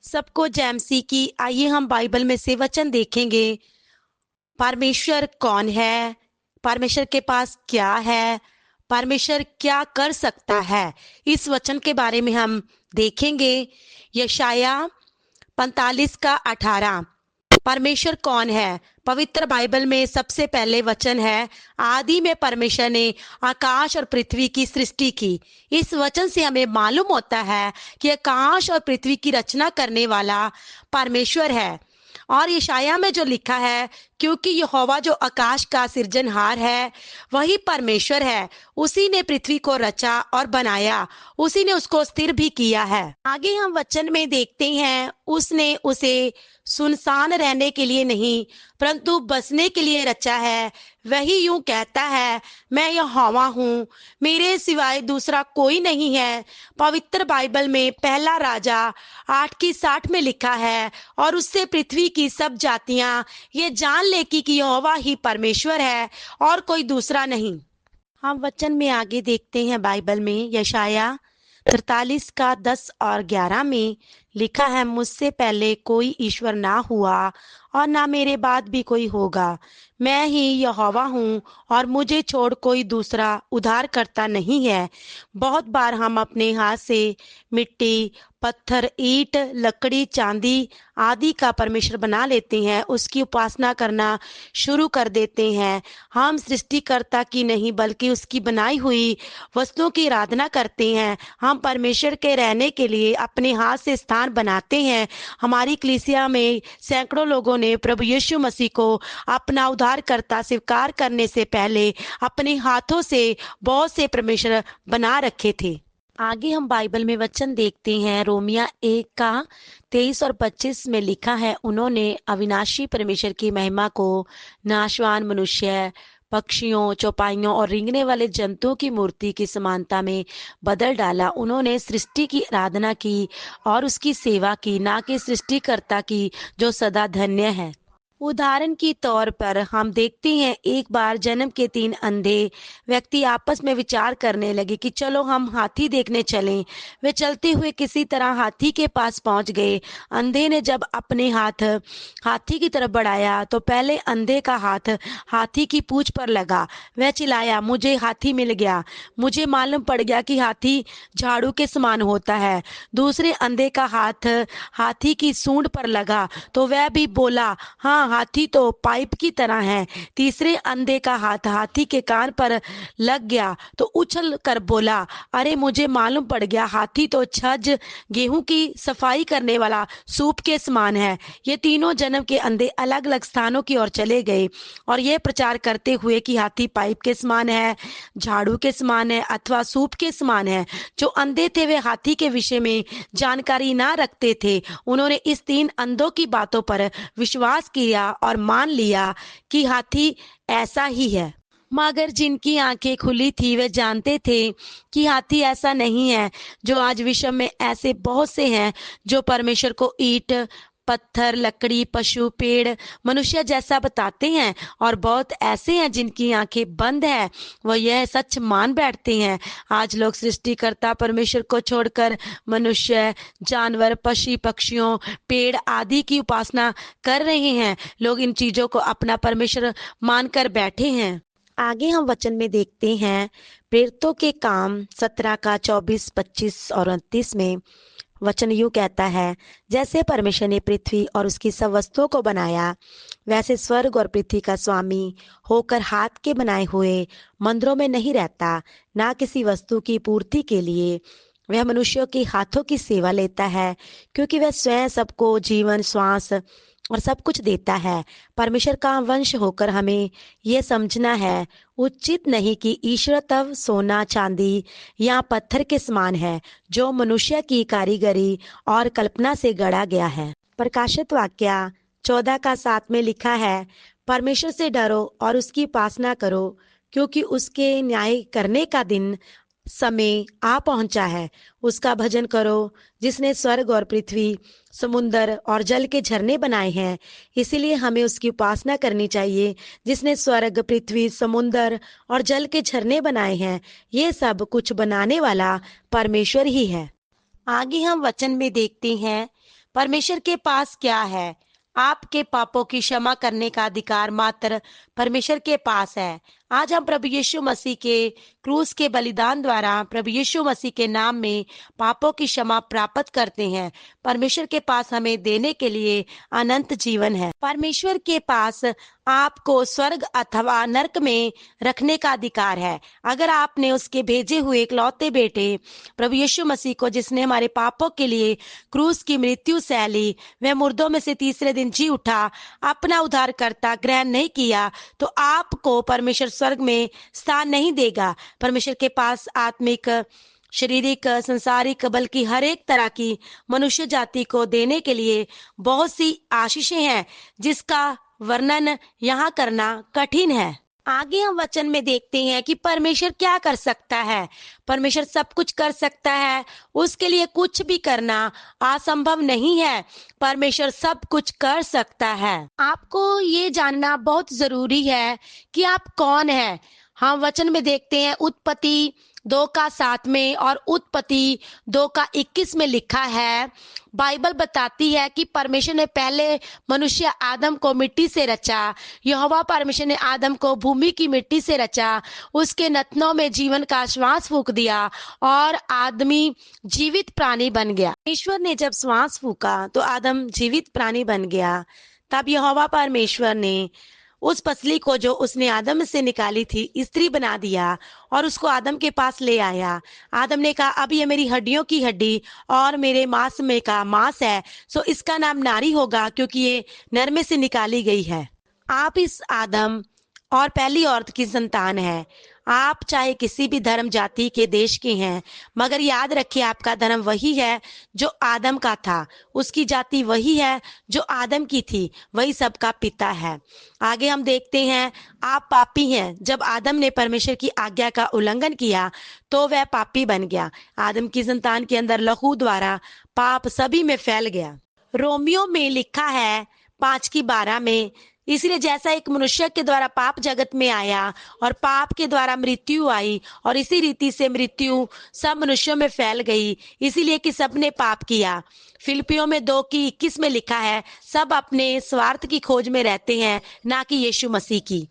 सबको जैमसी की आइए हम बाइबल में से वचन देखेंगे। परमेश्वर कौन है? परमेश्वर के पास क्या है? परमेश्वर क्या कर सकता है? इस वचन के बारे में हम देखेंगे। यशाया 45 का 18। परमेश्वर कौन है? पवित्र बाइबल में सबसे पहले वचन है, आदि में परमेश्वर ने आकाश और पृथ्वी की सृष्टि की। इस वचन से हमें मालूम होता है कि आकाश और पृथ्वी की रचना करने वाला परमेश्वर है। और यशाया में जो लिखा है, क्योंकि यहोवा जो आकाश का सृजनहार है वही परमेश्वर है, उसी ने पृथ्वी को रचा और बनाया, उसी ने उसको स्थिर भी किया है। आगे हम वचन में देखते हैं, उसने उसे सुनसान रहने के लिए नहीं परंतु बसने के लिए रचा है। वही यूं कहता है, मैं यहोवा हूँ, मेरे सिवाय दूसरा कोई नहीं है। पवित्र बाइबल में पहला राजा 8:60 में लिखा है, और उससे पृथ्वी की सब जातियां ये जान ले कि यहोवा ही परमेश्वर है और कोई दूसरा नहीं। हम वचन में आगे देखते हैं, बाइबल में यशाया 43 का 10 और 11 में लिखा है, मुझसे पहले कोई ईश्वर ना हुआ और ना मेरे बाद भी कोई होगा। मैं ही यहोवा हूँ और मुझे छोड़ कोई दूसरा उद्धार करता नहीं है। बहुत बार हम अपने हाथ से मिट्टी, पत्थर, ईंट, लकड़ी, चांदी आदि का परमेश्वर बना लेते हैं, उसकी उपासना करना शुरू कर देते हैं। हम सृष्टिकर्ता की नहीं बल्कि उसकी बनाई हुई वस्तुओं की आराधना करते हैं। हम परमेश्वर के रहने के लिए अपने हाथ से स्थान बनाते हैं। हमारी कलीसिया में सैकड़ों लोगों ने प्रभु यीशु मसीह को अपना उद्धारकर्ता स्वीकार करने से पहले अपने हाथों से बहुत से परमेश्वर बना रखे थे। आगे हम बाइबल में वचन देखते हैं, रोमिया 1 का 23 और 25 में लिखा है, उन्होंने अविनाशी परमेश्वर की महिमा को नाशवान मनुष्य, पक्षियों, चौपाइयों और रेंगने वाले जंतुओं की मूर्ति की समानता में बदल डाला। उन्होंने सृष्टि की आराधना की और उसकी सेवा की, ना कि सृष्टिकर्ता की जो सदा धन्य है। उदाहरण के तौर पर हम देखते हैं, एक बार जन्म के 3 अंधे व्यक्ति आपस में विचार करने लगे कि चलो हम हाथी देखने चलें। वे चलते हुए किसी तरह हाथी के पास पहुंच गए। अंधे ने जब अपने हाथ हाथी की तरफ बढ़ाया तो पहले अंधे का हाथ हाथी की पूंछ पर लगा। वह चिल्लाया, मुझे हाथी मिल गया। मुझे मालूम पड़ गया कि हाथी झाड़ू के समान होता है। दूसरे अंधे का हाथ हाथी की सूंड पर लगा तो वह भी बोला, हाँ, हाथी तो पाइप की तरह है। तीसरे अंधे का हाथ हाथी के कान पर लग गया तो उछल कर बोला, अरे मुझे मालूम पड़ गया, हाथी तो छज गेहूं की सफाई करने वाला सूप के समान है। ये तीनों जन्म के अंधे अलग अलग स्थानों की ओर चले गए और ये प्रचार करते हुए कि हाथी पाइप के समान है, झाड़ू के समान है अथवा सूप के समान है। जो अंधे थे वे हाथी के विषय में जानकारी ना रखते थे। उन्होंने इस 3 अंधों की बातों पर विश्वास किया और मान लिया कि हाथी ऐसा ही है। मगर जिनकी आंखें खुली थी वे जानते थे कि हाथी ऐसा नहीं है। जो आज विश्व में ऐसे बहुत से हैं जो परमेश्वर को ईंट, पत्थर, लकड़ी, पशु, पेड़, मनुष्य जैसा बताते हैं, और बहुत ऐसे हैं जिनकी आंखें बंद है, वो यह सच मान बैठते हैं। आज लोग सृष्टिकर्ता परमेश्वर को छोड़कर मनुष्य, जानवर, पशु पक्षियों, पेड़ आदि की उपासना कर रहे हैं। लोग इन चीजों को अपना परमेश्वर मानकर बैठे हैं। आगे हम वचन में देखते हैं, प्रेरितों के काम 17 का 24, 25 और 29 में वचन यूं कहता है, जैसे परमेश्वर ने पृथ्वी और उसकी सब वस्तुओं को बनाया, वैसे स्वर्ग और पृथ्वी का स्वामी होकर हाथ के बनाए हुए मंदिरों में नहीं रहता, ना किसी वस्तु की पूर्ति के लिए वह मनुष्यों के हाथों की सेवा लेता है, क्योंकि वह स्वयं सबको जीवन, श्वास और सब कुछ देता है। परमेश्वर का वंश होकर हमें यह समझना है उचित नहीं कि ईश्वर तब सोना, चांदी या पत्थर के समान है, जो मनुष्य की कारीगरी और कल्पना से गढ़ा गया है। प्रकाशित वाक्य 14 का 7 में लिखा है, परमेश्वर से डरो और उसकी उपासना करो, क्योंकि उसके न्याय करने का दिन समय आ पहुंचा है। उसका भजन करो जिसने स्वर्ग और पृथ्वी, समुन्दर और जल के झरने बनाए हैं। इसीलिए हमें उसकी उपासना करनी चाहिए जिसने स्वर्ग, पृथ्वी, समुन्दर और जल के झरने बनाए हैं। ये सब कुछ बनाने वाला परमेश्वर ही है। आगे हम वचन में देखते हैं, परमेश्वर के पास क्या है? आपके पापों की क्षमा करने का अधिकार मात्र परमेश्वर के पास है। आज हम प्रभु यीशु मसीह के क्रूस के बलिदान द्वारा प्रभु यीशु मसीह के नाम में पापों की क्षमा प्राप्त करते हैं। परमेश्वर के पास हमें देने के लिए अनंत जीवन है। परमेश्वर के पास आपको स्वर्ग अथवा नरक में रखने का अधिकार है। अगर आपने उसके भेजे हुए इकलौते बेटे प्रभु यीशु मसीह को, जिसने हमारे पापों के लिए क्रूस की मृत्यु सह ली, वह मुर्दों में से तीसरे दिन जी उठा, अपना उद्धारकर्ता ग्रहण नहीं किया, तो आपको परमेश्वर स्वर्ग में स्थान नहीं देगा। परमेश्वर के पास आत्मिक, शारीरिक, संसारिक, बल्कि हर एक तरह की मनुष्य जाति को देने के लिए बहुत सी आशीषें हैं, जिसका वर्णन यहाँ करना कठिन है। आगे हम वचन में देखते हैं कि परमेश्वर क्या कर सकता है। परमेश्वर सब कुछ कर सकता है, उसके लिए कुछ भी करना असंभव नहीं है। परमेश्वर सब कुछ कर सकता है। आपको ये जानना बहुत जरूरी है कि आप कौन है। हम वचन में देखते हैं उत्पत्ति 2:7 में और उत्पत्ति 2:21 में लिखा है, बाइबल बताती है कि परमेश्वर ने पहले मनुष्य आदम को मिट्टी से रचा। यहोवा परमेश्वर ने आदम को भूमि की मिट्टी से रचा, उसके नथनों में जीवन का श्वास फूंक दिया और आदमी जीवित प्राणी बन गया। ईश्वर ने जब श्वास फूंका तो आदम जीवित प्राणी बन गया। तब यहोवा परमेश्वर ने उस पसली को जो उसने आदम से निकाली थी स्त्री बना दिया और उसको आदम के पास ले आया। आदम ने कहा, अब ये मेरी हड्डियों की हड्डी और मेरे मांस में का मांस है, सो इसका नाम नारी होगा, क्योंकि ये नर में से निकाली गई है। आप इस आदम और पहली औरत की संतान है। आप चाहे किसी भी धर्म जाति के देश के हैं, मगर याद रखिए आपका धर्म वही है जो आदम का था, उसकी जाति वही है जो आदम की थी, वही सबका पिता है। आगे हम देखते हैं, आप पापी हैं। जब आदम ने परमेश्वर की आज्ञा का उल्लंघन किया तो वह पापी बन गया। आदम की संतान के अंदर लहू द्वारा पाप सभी में फैल गया। रोमियो में लिखा है 5:12 में, इसलिए जैसा एक मनुष्य के द्वारा पाप जगत में आया और पाप के द्वारा मृत्यु आई, और इसी रीति से मृत्यु सब मनुष्यों में फैल गई, इसीलिए कि सबने पाप किया। फिलिपियों में 2:21 में लिखा है, सब अपने स्वार्थ की खोज में रहते हैं, ना कि यीशु मसीह की।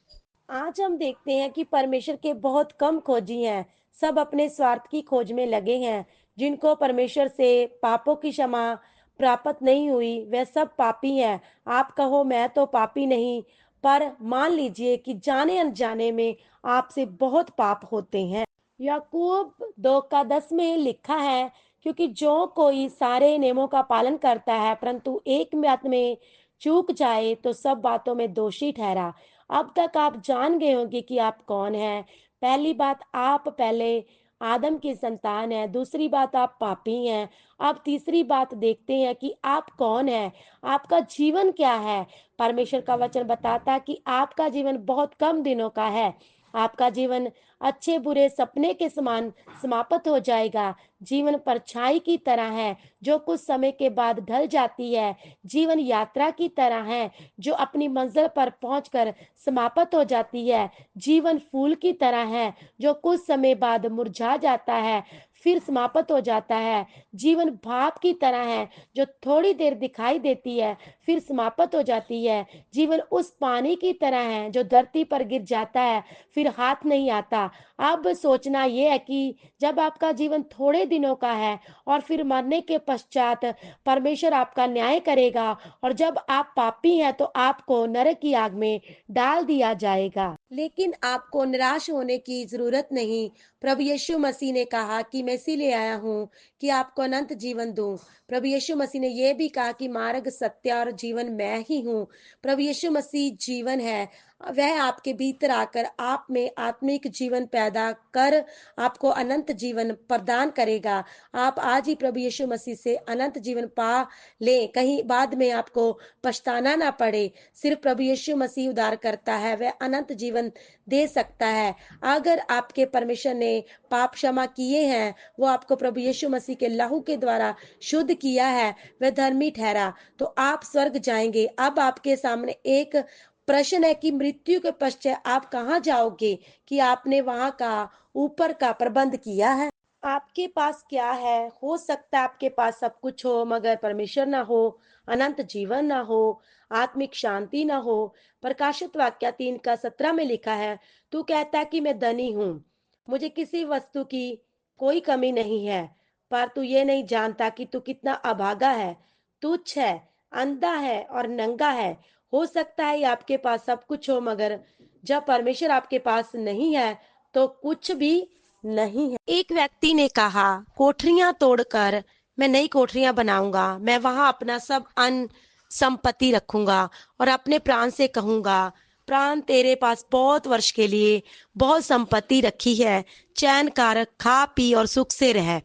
आज हम देखते हैं कि परमेश्वर के बहुत कम खोजी हैं, सब अपने स्वार्थ की खोज में लगे हैं। जिनको परमेश्वर से पापों की क्षमा प्राप्त नहीं हुई, वे सब पापी हैं। आप कहो मैं तो पापी नहीं, पर मान लीजिए कि जाने अनजाने में आपसे बहुत पाप होते हैं। याकूब 2:10 में लिखा है, क्योंकि जो कोई सारे नियमों का पालन करता है परंतु एक बात में चूक जाए तो सब बातों में दोषी ठहरा। अब तक आप जान गए होंगे कि आप कौन हैं। पहली बात, आप पहले आदम की संतान है। दूसरी बात, आप पापी हैं। अब तीसरी बात देखते हैं कि आप कौन हैं, आपका जीवन क्या है। परमेश्वर का वचन बताता कि आपका जीवन बहुत कम दिनों का है। आपका जीवन अच्छे बुरे सपने के समान समाप्त हो जाएगा। जीवन परछाई की तरह है जो कुछ समय के बाद ढल जाती है। जीवन यात्रा की तरह है जो अपनी मंजिल पर पहुंचकर समाप्त हो जाती है। जीवन फूल की तरह है जो कुछ समय बाद मुरझा जाता है, फिर समाप्त हो जाता है। जीवन भाप की तरह है जो थोड़ी देर दिखाई देती है, फिर समाप्त हो जाती है। जीवन उस पानी की तरह है जो धरती पर गिर जाता है, फिर हाथ नहीं आता। अब सोचना यह है कि जब आपका जीवन थोड़े दिनों का है और फिर मरने के पश्चात परमेश्वर आपका न्याय करेगा, और जब आप पापी हैं तो आपको नरक की आग में डाल दिया जाएगा। लेकिन आपको निराश होने की जरूरत नहीं। प्रभु यीशु मसीह ने कहा कि मैं इसीलिए आया हूँ कि आपको अनंत जीवन दूं। प्रभु यीशु मसीह ने यह भी कहा कि मार्ग, सत्य और जीवन मैं ही हूँ। प्रभु यीशु मसीह जीवन है। वह आपके भीतर आकर आप में आत्मिक जीवन पैदा कर आपको अनंत जीवन प्रदान करेगा। आप आज ही प्रभु यीशु मसीह से अनंत जीवन पा ले, कहीं बाद में आपको पछताना ना पड़े। सिर्फ प्रभु यीशु मसीह उद्धार करता है, वह अनंत जीवन दे सकता है। अगर आपके परमेश्वर ने पाप क्षमा किए हैं, वो आपको प्रभु यीशु मसीह के लहू के द्वारा शुद्ध किया है, वह धर्मी ठहरा, तो आप स्वर्ग जाएंगे। अब आपके सामने एक प्रश्न है कि मृत्यु के पश्चात आप कहाँ जाओगे, कि आपने वहां का ऊपर का प्रबंध किया है। आपके पास क्या है? हो सकता है आपके पास सब कुछ हो मगर परमेश्वर ना हो, अनंत जीवन ना हो, आत्मिक शांति ना हो। प्रकाशित वाक्य 3:17 में लिखा है, तू कहता है कि मैं धनी हूँ, मुझे किसी वस्तु की कोई कमी नहीं है, पर तू ये नहीं जानता कि तू कितना अभागा है, तुच्छ है, अंधा है और नंगा है। हो सकता है ये आपके पास सब कुछ हो मगर जब परमेश्वर आपके पास नहीं है तो कुछ भी नहीं है। एक व्यक्ति ने कहा, कोठरियां तोड़कर मैं नई कोठरियां बनाऊंगा, मैं वहां अपना सब अन्न संपत्ति रखूंगा और अपने प्राण से कहूंगा, प्राण तेरे पास बहुत वर्ष के लिए बहुत संपत्ति रखी है, चैन कर खा पी और सुख से रह।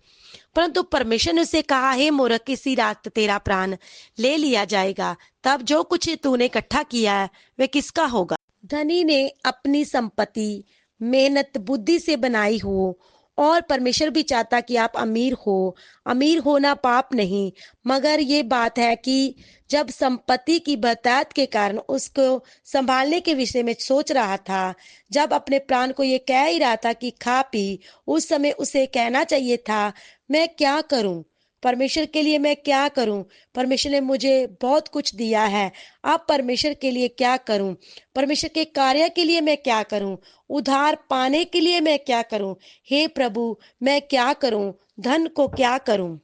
परंतु परमेश्वर ने उसे कहा, हे मूर्ख, इसी रात तेरा प्राण ले लिया जाएगा, तब जो कुछ तूने इकट्ठा किया है वह किसका होगा। धनी ने अपनी संपत्ति मेहनत बुद्धि से बनाई हो, और परमेश्वर भी चाहता कि आप अमीर हो। अमीर होना पाप नहीं, मगर ये बात है कि जब संपत्ति की बहुतायत के कारण उसको संभालने के विषय में सोच रहा था, जब अपने प्राण को ये कह ही रहा था कि खा पी, उस समय उसे कहना चाहिए था, मैं क्या करूं, परमेश्वर के लिए मैं क्या करूं। परमेश्वर ने मुझे बहुत कुछ दिया है, अब परमेश्वर के लिए क्या करूं, परमेश्वर के कार्य के लिए मैं क्या करूं, उधार पाने के लिए मैं क्या करूं। हे प्रभु, मैं क्या करूं, धन को क्या करूं।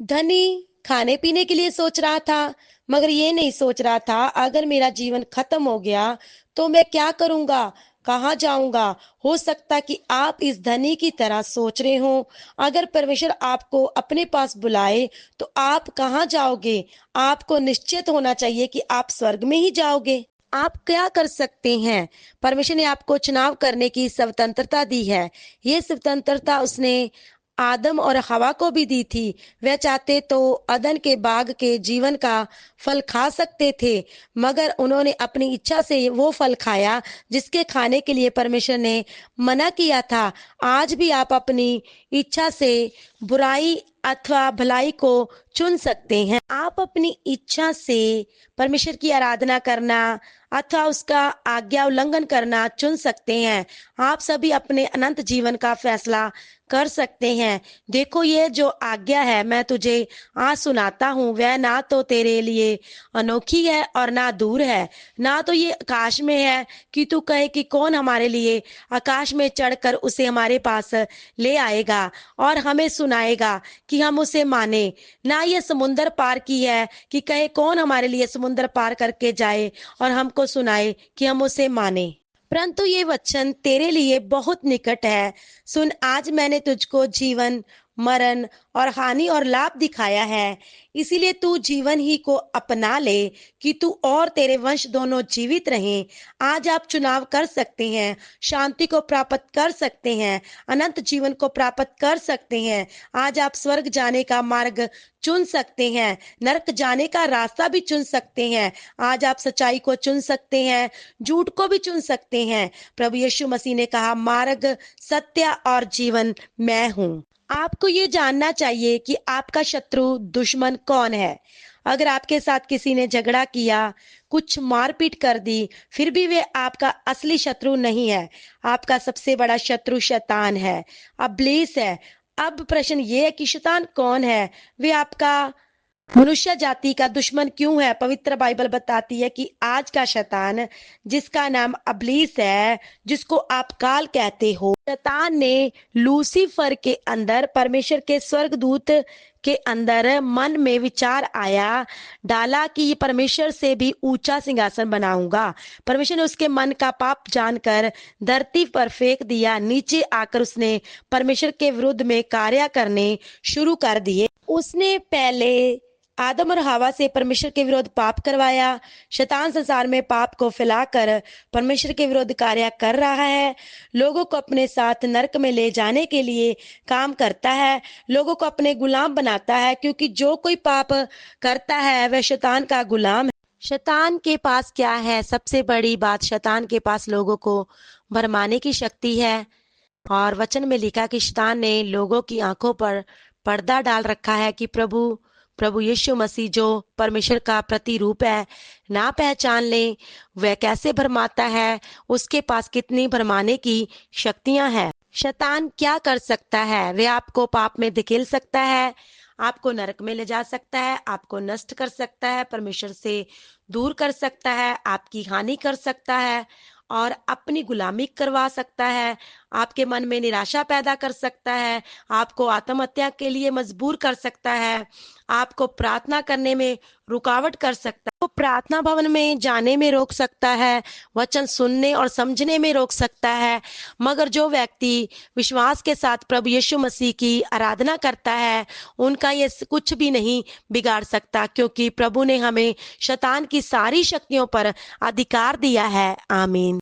धनी खाने पीने के लिए सोच रहा था, मगर ये नहीं सोच रहा था अगर मेरा जीवन खत्म हो गया तो मैं क्या करूंगा, कहाँ जाऊंगा। हो सकता कि आप इस धनी की तरह सोच रहे हो, अगर परमेश्वर आपको अपने पास बुलाए तो आप कहाँ जाओगे। आपको निश्चित होना चाहिए कि आप स्वर्ग में ही जाओगे। आप क्या कर सकते हैं, परमेश्वर ने आपको चुनाव करने की स्वतंत्रता दी है। ये स्वतंत्रता उसने आदम और हवा को भी दी थी। वह चाहते तो अदन के बाग के जीवन का फल खा सकते थे, मगर उन्होंने अपनी इच्छा से वो फल खाया जिसके खाने के लिए परमेश्वर ने मना किया था। आज भी आप अपनी इच्छा से बुराई अथवा भलाई को चुन सकते हैं। आप अपनी इच्छा से परमेश्वर की आराधना करना अथवा उसका आज्ञा उल्लंघन करना चुन सकते हैं। आप सभी अपने अनंत जीवन का फैसला कर सकते हैं। देखो, ये जो आज्ञा है मैं तुझे आज सुनाता हूँ, वह ना तो तेरे लिए अनोखी है और ना दूर है। ना तो ये आकाश में है कि तू कहे कि कौन हमारे लिए आकाश में चढ़कर उसे हमारे पास ले आएगा और हमें सुनाएगा कि हम उसे माने। ना ये समुंदर पार की है कि कहे कौन हमारे लिए समुंदर पार करके जाए और हमको सुनाए कि हम उसे माने। परंतु ये वचन तेरे लिए बहुत निकट है। सुन, आज मैंने तुझको जीवन, मरण और हानि और लाभ दिखाया है, इसीलिए तू जीवन ही को अपना ले कि तू और तेरे वंश दोनों जीवित रहें। आज आप चुनाव कर सकते हैं, शांति को प्राप्त कर सकते हैं, अनंत जीवन को प्राप्त कर सकते हैं। आज आप स्वर्ग जाने का मार्ग चुन सकते हैं, नरक जाने का रास्ता भी चुन सकते हैं। आज आप सच्चाई को चुन सकते हैं, झूठ को भी चुन सकते हैं। प्रभु यीशु मसीह ने कहा, मार्ग, सत्य और जीवन मैं हूँ। आपको ये जानना चाहिए कि आपका शत्रु दुश्मन कौन है। अगर आपके साथ किसी ने झगड़ा किया, कुछ मारपीट कर दी, फिर भी वे आपका असली शत्रु नहीं है। आपका सबसे बड़ा शत्रु शैतान है, इब्लीस है। अब प्रश्न ये है कि शैतान कौन है, वे आपका मनुष्य जाति का दुश्मन क्यों है। पवित्र बाइबल बताती है कि आज का शैतान, जिसका नाम इब्लीस है, जिसको आप काल कहते हो, शैतान ने लूसीफर के अंदर, परमेश्वर के स्वर्गदूत के अंदर मन में विचार आया डाला कि ये परमेश्वर से भी ऊंचा सिंहासन बनाऊंगा। परमेश्वर ने उसके मन का पाप जानकर धरती पर फेंक दिया। नीचे आकर उसने परमेश्वर के विरुद्ध में कार्य करने शुरू कर दिए। उसने पहले आदम और हवा से परमेश्वर के विरुद्ध पाप करवाया। शैतान संसार में पाप को फैलाकर परमेश्वर के विरुद्ध कार्य कर रहा है। लोगों को अपने साथ नरक में ले जाने के लिए काम करता है, लोगों को अपने गुलाम बनाता है, क्योंकि जो कोई पाप करता है वह शैतान का गुलाम है। शैतान के पास क्या है? सबसे बड़ी बात, शैतान के पास लोगों को भरमाने की शक्ति है। और वचन में लिखा कि शैतान ने लोगों की आंखों पर पर्दा डाल रखा है कि प्रभु प्रभु यीशु मसीह, जो परमेश्वर का प्रतिरूप है, ना पहचान ले। वह कैसे भरमाता है, उसके पास कितनी भरमाने की शक्तियां हैं। शैतान क्या कर सकता है? वे आपको पाप में धकेल सकता है, आपको नरक में ले जा सकता है, आपको नष्ट कर सकता है, परमेश्वर से दूर कर सकता है, आपकी हानि कर सकता है और अपनी गुलामी करवा सकता है, आपके मन में निराशा पैदा कर सकता है, आपको आत्महत्या के लिए मजबूर कर सकता है, आपको प्रार्थना करने में रुकावट कर सकता है, तो प्रार्थना भवन में जाने में रोक सकता है, वचन सुनने और समझने में रोक सकता है। मगर जो व्यक्ति विश्वास के साथ प्रभु यीशु मसीह की आराधना करता है, उनका ये कुछ भी नहीं बिगाड़ सकता, क्योंकि प्रभु ने हमें शैतान की सारी शक्तियों पर अधिकार दिया है। आमीन।